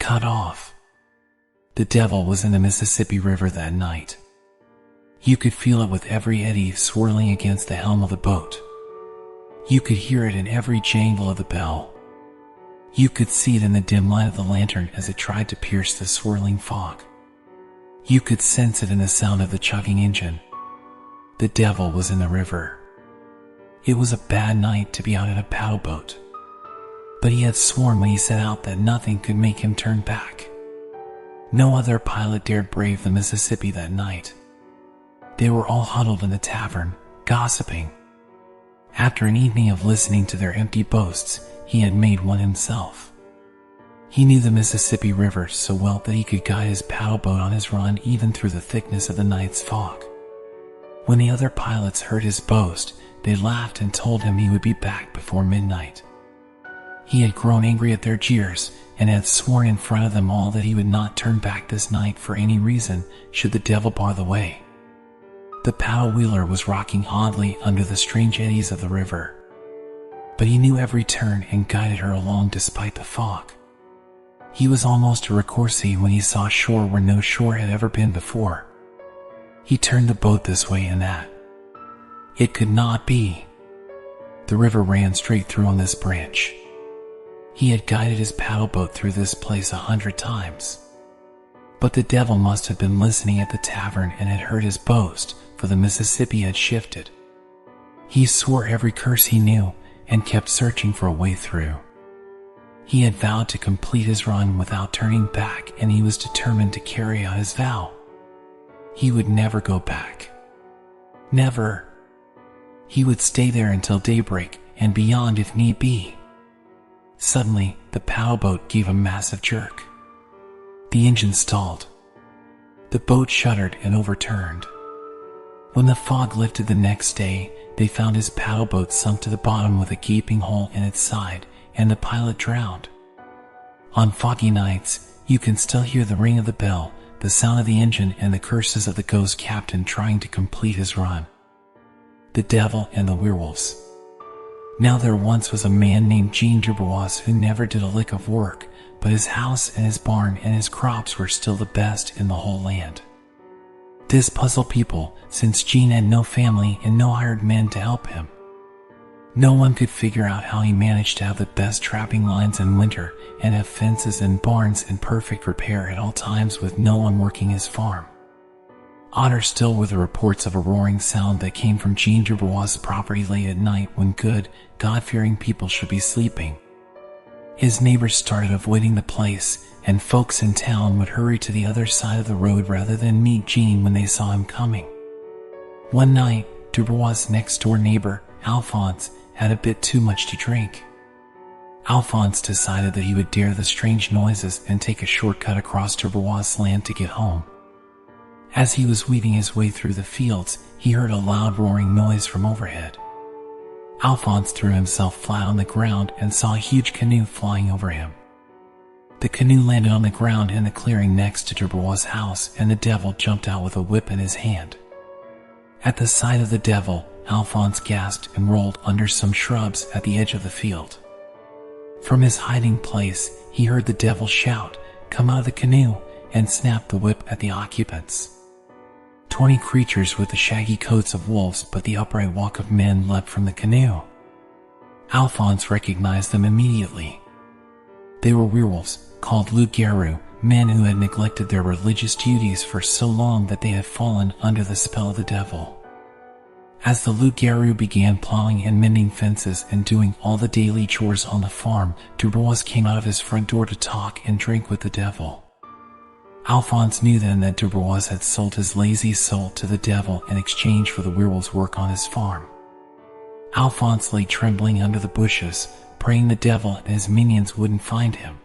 cut off. The devil was in the Mississippi River that night. You could feel it with every eddy swirling against the helm of the boat. You could hear it in every jangle of the bell. You could see it in the dim light of the lantern as it tried to pierce the swirling fog. You could sense it in the sound of the chugging engine. The devil was in the river. It was a bad night to be out in a paddle boat. But he had sworn when he set out that nothing could make him turn back. No other pilot dared brave the Mississippi that night. They were all huddled in the tavern, gossiping. After an evening of listening to their empty boasts, he had made one himself. He knew the Mississippi River so well that he could guide his paddle boat on his run even through the thickness of the night's fog. When the other pilots heard his boast, they laughed and told him he would be back before midnight. He had grown angry at their jeers and had sworn in front of them all that he would not turn back this night for any reason should the devil bar the way. The paddle wheeler was rocking oddly under the strange eddies of the river, but he knew every turn and guided her along despite the fog. He was almost a Ricorsi when he saw shore where no shore had ever been before. He turned the boat this way and that. It could not be. The river ran straight through on this branch. He had guided his paddle boat through this place 100 times. But the devil must have been listening at the tavern and had heard his boast, for the Mississippi had shifted. He swore every curse he knew and kept searching for a way through. He had vowed to complete his run without turning back, and he was determined to carry out his vow. He would never go back. Never. He would stay there until daybreak and beyond if need be. Suddenly, the paddle boat gave a massive jerk. The engine stalled. The boat shuddered and overturned. When the fog lifted the next day, they found his paddle boat sunk to the bottom with a gaping hole in its side, and the pilot drowned. On foggy nights, you can still hear the ring of the bell, the sound of the engine, and the curses of the ghost captain trying to complete his run. The devil and the werewolves. Now there once was a man named Jean Dubois who never did a lick of work, but his house and his barn and his crops were still the best in the whole land. This puzzled people, since Jean had no family and no hired men to help him. No one could figure out how he managed to have the best trapping lines in winter and have fences and barns in perfect repair at all times with no one working his farm. Odder still were the reports of a roaring sound that came from Jean Dubois' property late at night when good, God-fearing people should be sleeping. His neighbors started avoiding the place, and folks in town would hurry to the other side of the road rather than meet Jean when they saw him coming. One night, Dubois' next-door neighbor, Alphonse, had a bit too much to drink. Alphonse decided that he would dare the strange noises and take a shortcut across Dubois' land to get home. As he was weaving his way through the fields, he heard a loud roaring noise from overhead. Alphonse threw himself flat on the ground and saw a huge canoe flying over him. The canoe landed on the ground in the clearing next to Dubois' house, and the devil jumped out with a whip in his hand. At the sight of the devil, Alphonse gasped and rolled under some shrubs at the edge of the field. From his hiding place, he heard the devil shout, "Come out of the canoe," and snapped the whip at the occupants. 20 creatures with the shaggy coats of wolves but the upright walk of men leapt from the canoe. Alphonse recognized them immediately. They were werewolves, called loups-garous, men who had neglected their religious duties for so long that they had fallen under the spell of the devil. As the loups-garous began plowing and mending fences and doing all the daily chores on the farm, Dubois came out of his front door to talk and drink with the devil. Alphonse knew then that Dubois had sold his lazy soul to the devil in exchange for the werewolves' work on his farm. Alphonse lay trembling under the bushes, praying the devil and his minions wouldn't find him.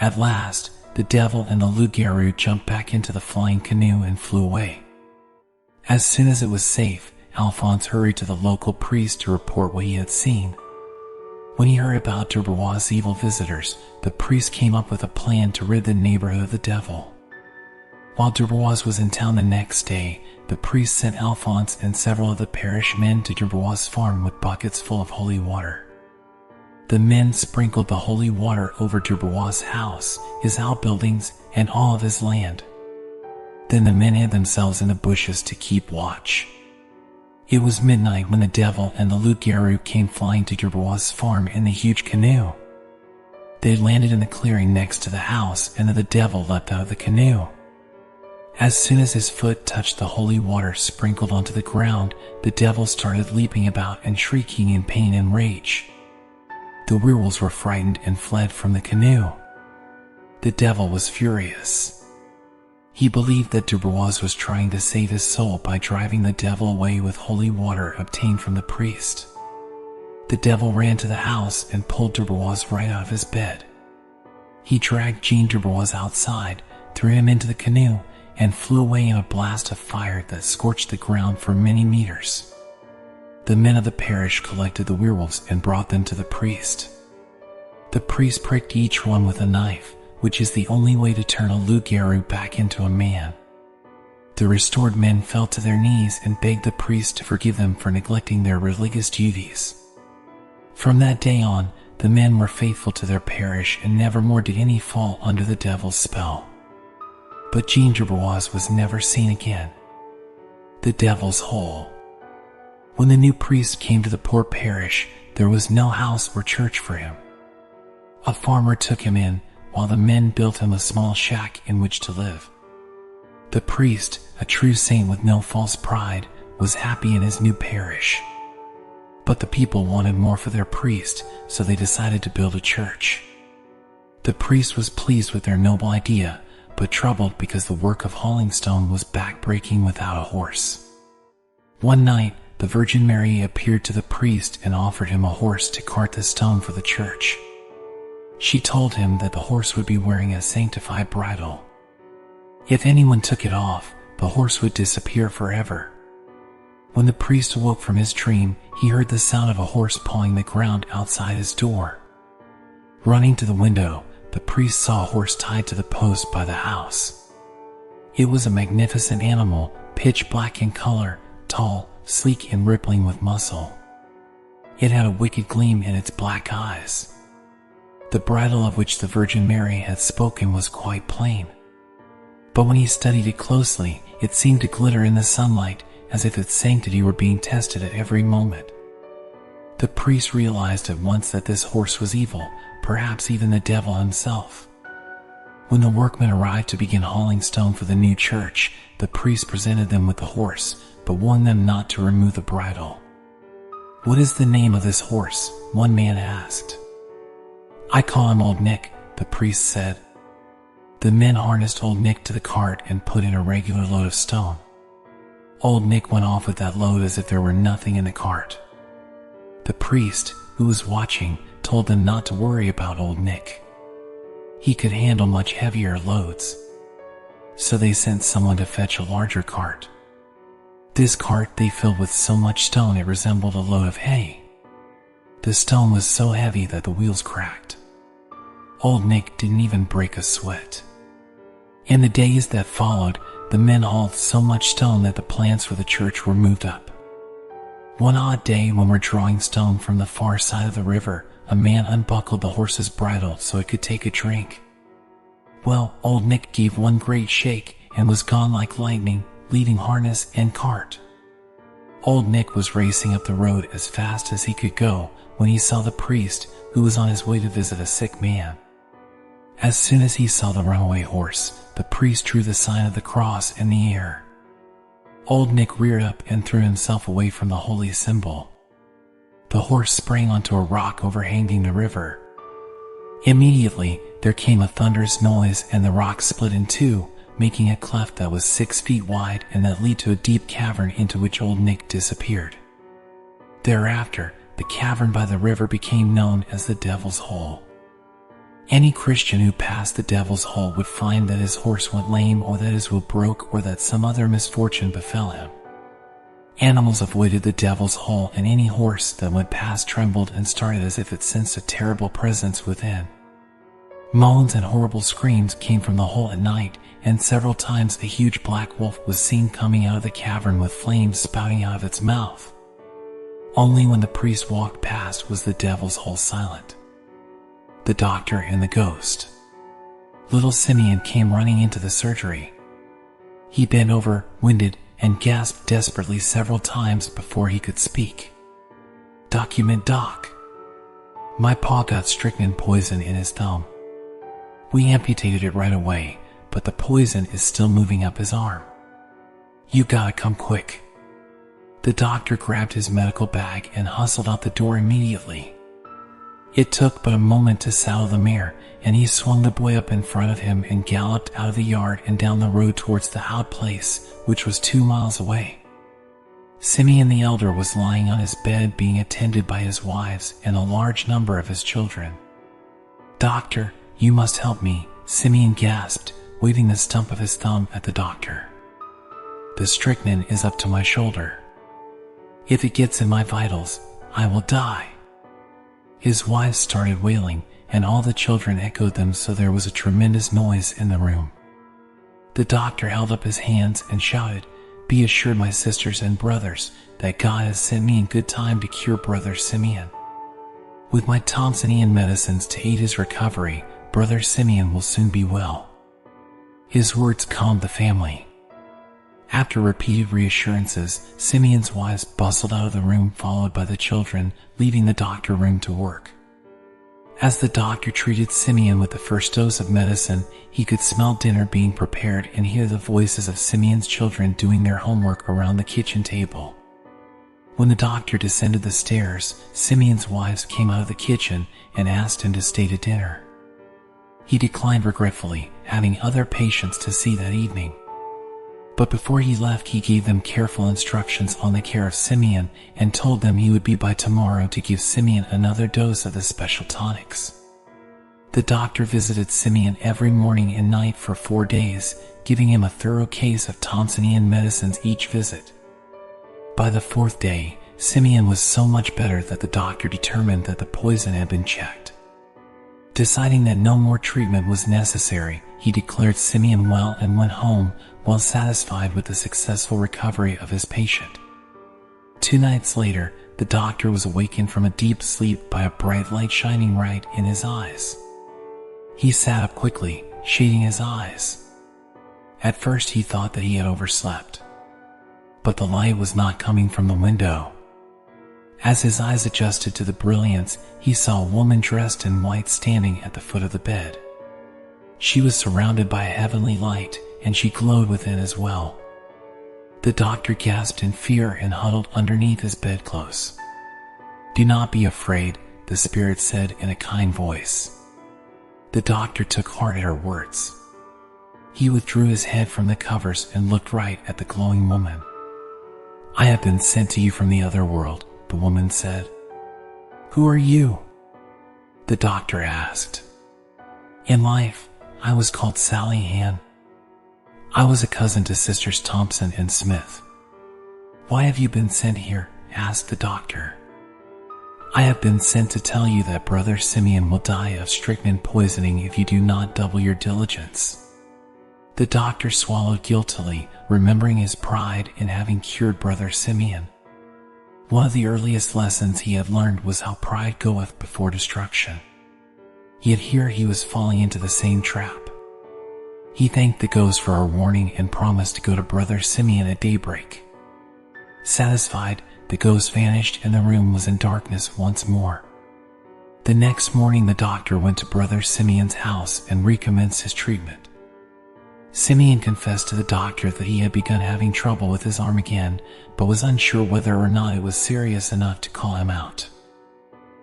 At last, the devil and the loups-garous jumped back into the flying canoe and flew away. As soon as it was safe, Alphonse hurried to the local priest to report what he had seen. When he heard about Dubois' evil visitors, the priest came up with a plan to rid the neighborhood of the devil. While Dubois was in town the next day, the priest sent Alphonse and several of the parish men to Dubois' farm with buckets full of holy water. The men sprinkled the holy water over Jerboaz's house, his outbuildings, and all of his land. Then the men hid themselves in the bushes to keep watch. It was midnight when the devil and the loup-garou came flying to Jerboaz's farm in the huge canoe. They landed in the clearing next to the house, and then the devil leapt out of the canoe. As soon as his foot touched the holy water sprinkled onto the ground, the devil started leaping about and shrieking in pain and rage. The werewolves were frightened and fled from the canoe. The devil was furious. He believed that Jerboaz was trying to save his soul by driving the devil away with holy water obtained from the priest. The devil ran to the house and pulled Jerboaz right out of his bed. He dragged Jean Jerboaz outside, threw him into the canoe, and flew away in a blast of fire that scorched the ground for many meters. The men of the parish collected the werewolves and brought them to the priest. The priest pricked each one with a knife, which is the only way to turn a loup-garou back into a man. The restored men fell to their knees and begged the priest to forgive them for neglecting their religious duties. From that day on, the men were faithful to their parish and never more did any fall under the devil's spell. But Jean Jerboaz was never seen again. The Devil's Hole. When the new priest came to the poor parish, there was no house or church for him. A farmer took him in, while the men built him a small shack in which to live. The priest, a true saint with no false pride, was happy in his new parish. But the people wanted more for their priest, so they decided to build a church. The priest was pleased with their noble idea, but troubled because the work of hauling stone was back-breaking without a horse. One night, the Virgin Mary appeared to the priest and offered him a horse to cart the stone for the church. She told him that the horse would be wearing a sanctified bridle. If anyone took it off, the horse would disappear forever. When the priest awoke from his dream, he heard the sound of a horse pawing the ground outside his door. Running to the window, the priest saw a horse tied to the post by the house. It was a magnificent animal, pitch black in color, tall, sleek and rippling with muscle. It had a wicked gleam in its black eyes. The bridle of which the Virgin Mary had spoken was quite plain. But when he studied it closely, it seemed to glitter in the sunlight, as if its sanctity were being tested at every moment. The priest realized at once that this horse was evil, perhaps even the devil himself. When the workmen arrived to begin hauling stone for the new church, the priest presented them with the horse, but warned them not to remove the bridle. "What is the name of this horse?" one man asked. "I call him Old Nick," the priest said. The men harnessed Old Nick to the cart and put in a regular load of stone. Old Nick went off with that load as if there were nothing in the cart. The priest, who was watching, told them not to worry about Old Nick. He could handle much heavier loads. So they sent someone to fetch a larger cart. This cart they filled with so much stone it resembled a load of hay. The stone was so heavy that the wheels cracked. Old Nick didn't even break a sweat. In the days that followed, the men hauled so much stone that the plans for the church were moved up. One odd day when we're drawing stone from the far side of the river, a man unbuckled the horse's bridle so it could take a drink. Well, Old Nick gave one great shake and was gone like lightning, leaving harness and cart. Old Nick was racing up the road as fast as he could go when he saw the priest, who was on his way to visit a sick man. As soon as he saw the runaway horse, the priest drew the sign of the cross in the air. Old Nick reared up and threw himself away from the holy symbol. The horse sprang onto a rock overhanging the river. Immediately, there came a thunderous noise and the rock split in two, making a cleft that was 6 feet wide and that led to a deep cavern into which Old Nick disappeared. Thereafter, the cavern by the river became known as the Devil's Hole. Any Christian who passed the Devil's Hole would find that his horse went lame or that his wheel broke or that some other misfortune befell him. Animals avoided the Devil's Hole and any horse that went past trembled and started as if it sensed a terrible presence within. Moans and horrible screams came from the hole at night, and several times a huge black wolf was seen coming out of the cavern with flames spouting out of its mouth. Only when the priest walked past was the devil's hole silent. The doctor and the ghost. Little Simeon came running into the surgery. He bent over, winded, and gasped desperately several times before he could speak. "Document doc. My pa got strychnine poison in his thumb. We amputated it right away, but the poison is still moving up his arm. You gotta come quick." The doctor grabbed his medical bag and hustled out the door immediately. It took but a moment to saddle the mare, and he swung the boy up in front of him and galloped out of the yard and down the road towards the Howe place, which was 2 miles away. Simeon the elder was lying on his bed being attended by his wives and a large number of his children. "Doctor, you must help me," Simeon gasped, waving the stump of his thumb at the doctor. "The strychnine is up to my shoulder. If it gets in my vitals, I will die." His wives started wailing, and all the children echoed them, so there was a tremendous noise in the room. The doctor held up his hands and shouted, "Be assured, my sisters and brothers, that God has sent me in good time to cure Brother Simeon. With my Thompsonian medicines to aid his recovery, Brother Simeon will soon be well." His words calmed the family. After repeated reassurances, Simeon's wives bustled out of the room, followed by the children, leaving the doctor room to work. As the doctor treated Simeon with the first dose of medicine, he could smell dinner being prepared and hear the voices of Simeon's children doing their homework around the kitchen table. When the doctor descended the stairs, Simeon's wives came out of the kitchen and asked him to stay to dinner. He declined regretfully, having other patients to see that evening. But before he left, he gave them careful instructions on the care of Simeon and told them he would be by tomorrow to give Simeon another dose of the special tonics. The doctor visited Simeon every morning and night for 4 days, giving him a thorough case of Thompsonian medicines each visit. By the 4th day, Simeon was so much better that the doctor determined that the poison had been checked. Deciding that no more treatment was necessary, he declared Simeon well and went home, well satisfied with the successful recovery of his patient. 2 nights later, the doctor was awakened from a deep sleep by a bright light shining right in his eyes. He sat up quickly, shading his eyes. At first he thought that he had overslept. But the light was not coming from the window. As his eyes adjusted to the brilliance, he saw a woman dressed in white standing at the foot of the bed. She was surrounded by a heavenly light, and she glowed within as well. The doctor gasped in fear and huddled underneath his bedclothes. "Do not be afraid," the spirit said in a kind voice. The doctor took heart at her words. He withdrew his head from the covers and looked right at the glowing woman. "I have been sent to you from the other world," the woman said. "Who are you?" the doctor asked. "In life, I was called Sally Ann. I was a cousin to Sisters Thompson and Smith." "Why have you been sent here?" asked the doctor. "I have been sent to tell you that Brother Simeon will die of strychnine poisoning if you do not double your diligence." The doctor swallowed guiltily, remembering his pride in having cured Brother Simeon. One of the earliest lessons he had learned was how pride goeth before destruction. Yet here he was falling into the same trap. He thanked the ghost for her warning and promised to go to Brother Simeon at daybreak. Satisfied, the ghost vanished and the room was in darkness once more. The next morning the doctor went to Brother Simeon's house and recommenced his treatment. Simeon confessed to the doctor that he had begun having trouble with his arm again, but was unsure whether or not it was serious enough to call him out.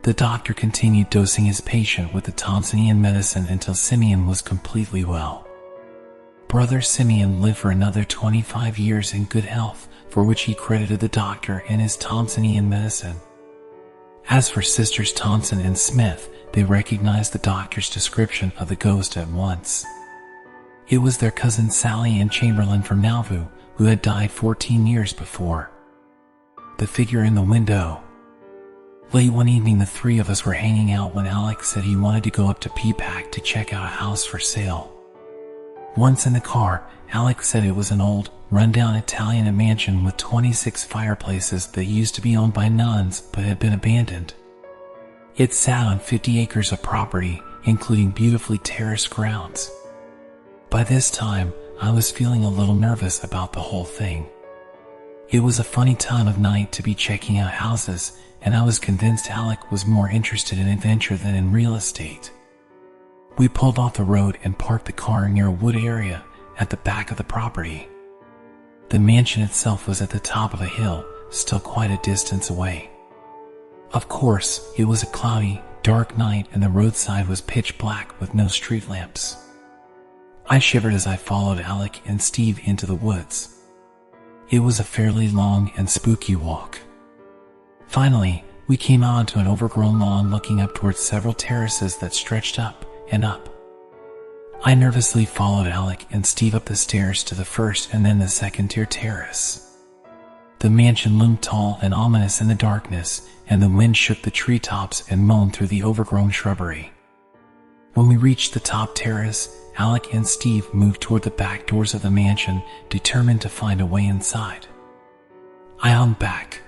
The doctor continued dosing his patient with the Thompsonian medicine until Simeon was completely well. Brother Simeon lived for another 25 years in good health, for which he credited the doctor and his Thompsonian medicine. As for Sisters Thompson and Smith, they recognized the doctor's description of the ghost at once. It was their cousin Sally Ann Chamberlain from Nauvoo, who had died 14 years before. The figure in the window. Late one evening the 3 of us were hanging out when Alex said he wanted to go up to Peapack to check out a house for sale. Once in the car, Alex said it was an old, run-down Italian mansion with 26 fireplaces that used to be owned by nuns but had been abandoned. It sat on 50 acres of property, including beautifully terraced grounds. By this time, I was feeling a little nervous about the whole thing. It was a funny time of night to be checking out houses, and I was convinced Alec was more interested in adventure than in real estate. We pulled off the road and parked the car near a wood area at the back of the property. The mansion itself was at the top of a hill, still quite a distance away. Of course, it was a cloudy, dark night and the roadside was pitch black with no street lamps. I shivered as I followed Alec and Steve into the woods. It was a fairly long and spooky walk. Finally, we came out onto an overgrown lawn looking up towards several terraces that stretched up and up. I nervously followed Alec and Steve up the stairs to the first and then the second-tier terrace. The mansion loomed tall and ominous in the darkness, and the wind shook the treetops and moaned through the overgrown shrubbery. When we reached the top terrace, Alec and Steve moved toward the back doors of the mansion, determined to find a way inside. I hung back.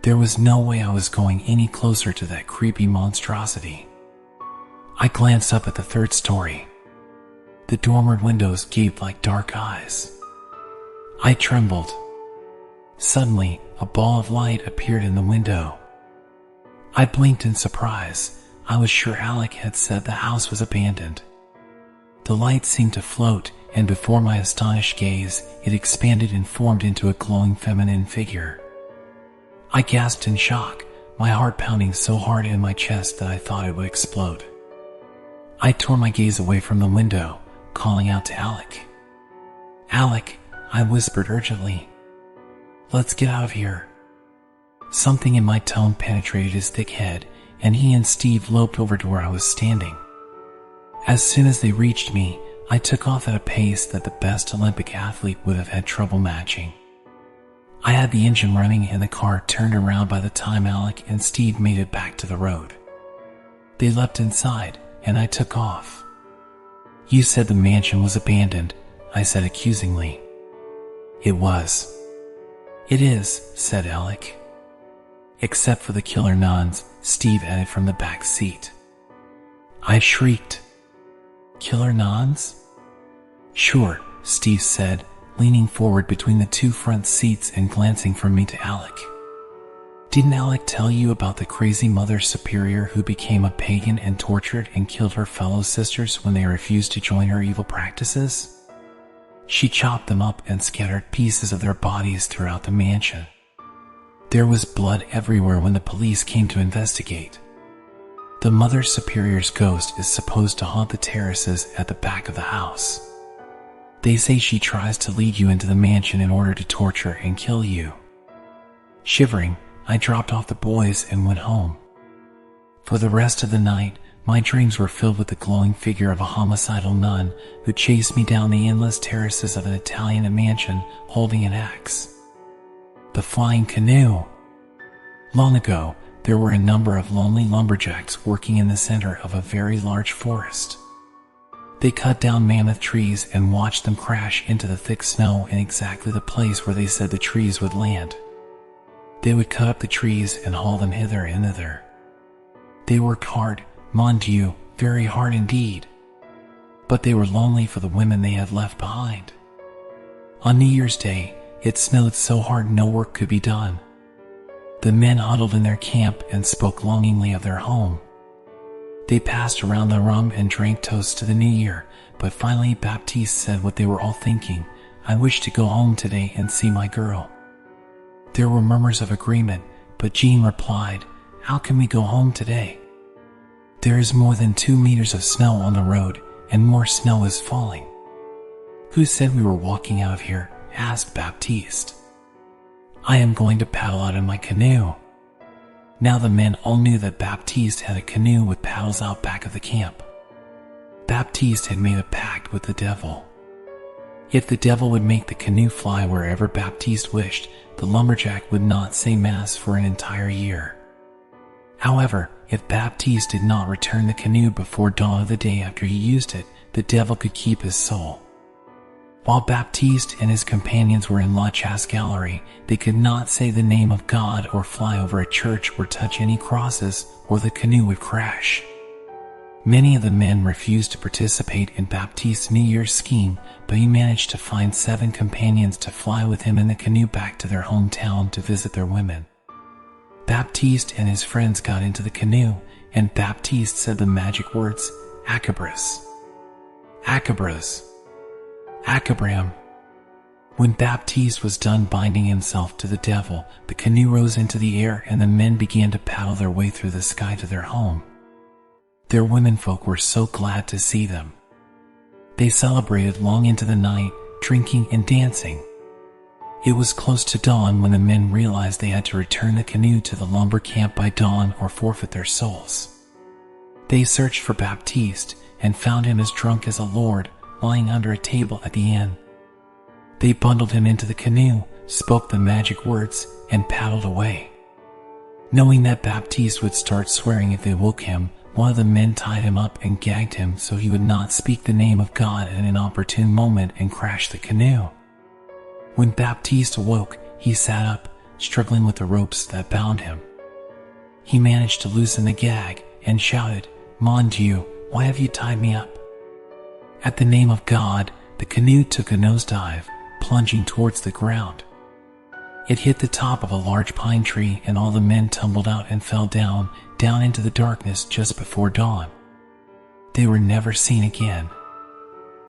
There was no way I was going any closer to that creepy monstrosity. I glanced up at the third story. The dormer windows gaped like dark eyes. I trembled. Suddenly, a ball of light appeared in the window. I blinked in surprise. I was sure Alec had said the house was abandoned. The light seemed to float, and before my astonished gaze, it expanded and formed into a glowing feminine figure. I gasped in shock, my heart pounding so hard in my chest that I thought it would explode. I tore my gaze away from the window, calling out to Alec. "Alec," I whispered urgently. "Let's get out of here." Something in my tone penetrated his thick head, and he and Steve loped over to where I was standing. As soon as they reached me, I took off at a pace that the best Olympic athlete would have had trouble matching. I had the engine running and the car turned around by the time Alec and Steve made it back to the road. They leapt inside, and I took off. "You said the mansion was abandoned," I said accusingly. "It was." "It is," said Alec. "Except for the killer nuns," Steve added from the back seat. I shrieked. "Killer nuns?" "Sure," Steve said, leaning forward between the two front seats and glancing from me to Alec. "Didn't Alec tell you about the crazy Mother Superior who became a pagan and tortured and killed her fellow sisters when they refused to join her evil practices? She chopped them up and scattered pieces of their bodies throughout the mansion. There was blood everywhere when the police came to investigate. The Mother Superior's ghost is supposed to haunt the terraces at the back of the house. They say she tries to lead you into the mansion in order to torture and kill you." Shivering, I dropped off the boys and went home. For the rest of the night, my dreams were filled with the glowing figure of a homicidal nun who chased me down the endless terraces of an Italian mansion holding an axe. The flying canoe! Long ago, there were a number of lonely lumberjacks working in the center of a very large forest. They cut down mammoth trees and watched them crash into the thick snow in exactly the place where they said the trees would land. They would cut up the trees and haul them hither and thither. They worked hard, mon Dieu, very hard indeed. But they were lonely for the women they had left behind. On New Year's Day, it snowed so hard no work could be done. The men huddled in their camp and spoke longingly of their home. They passed around the rum and drank toasts to the new year, but finally Baptiste said what they were all thinking: "I wish to go home today and see my girl." There were murmurs of agreement, but Jean replied, "How can we go home today? There is more than 2 meters of snow on the road, and more snow is falling." "Who said we were walking out of here?" asked Baptiste. "I am going to paddle out in my canoe." Now the men all knew that Baptiste had a canoe with paddles out back of the camp. Baptiste had made a pact with the devil. If the devil would make the canoe fly wherever Baptiste wished, the lumberjack would not say mass for an entire year. However, if Baptiste did not return the canoe before dawn of the day after he used it, the devil could keep his soul. While Baptiste and his companions were in La Chasse Gallery, they could not say the name of God or fly over a church or touch any crosses, or the canoe would crash. Many of the men refused to participate in Baptiste's New Year's scheme, but he managed to find 7 companions to fly with him in the canoe back to their hometown to visit their women. Baptiste and his friends got into the canoe, and Baptiste said the magic words, Acabras, Acabras, Acabram. When Baptiste was done binding himself to the devil, the canoe rose into the air and the men began to paddle their way through the sky to their home. Their womenfolk were so glad to see them. They celebrated long into the night, drinking and dancing. It was close to dawn when the men realized they had to return the canoe to the lumber camp by dawn or forfeit their souls. They searched for Baptiste and found him as drunk as a lord, lying under a table at the inn. They bundled him into the canoe, spoke the magic words, and paddled away. Knowing that Baptiste would start swearing if they woke him, one of the men tied him up and gagged him so he would not speak the name of God at an opportune moment and crash the canoe. When Baptiste awoke, he sat up, struggling with the ropes that bound him. He managed to loosen the gag and shouted, Mon Dieu, why have you tied me up? At the name of God, the canoe took a nosedive, plunging towards the ground. It hit the top of a large pine tree and all the men tumbled out and fell down into the darkness just before dawn. They were never seen again.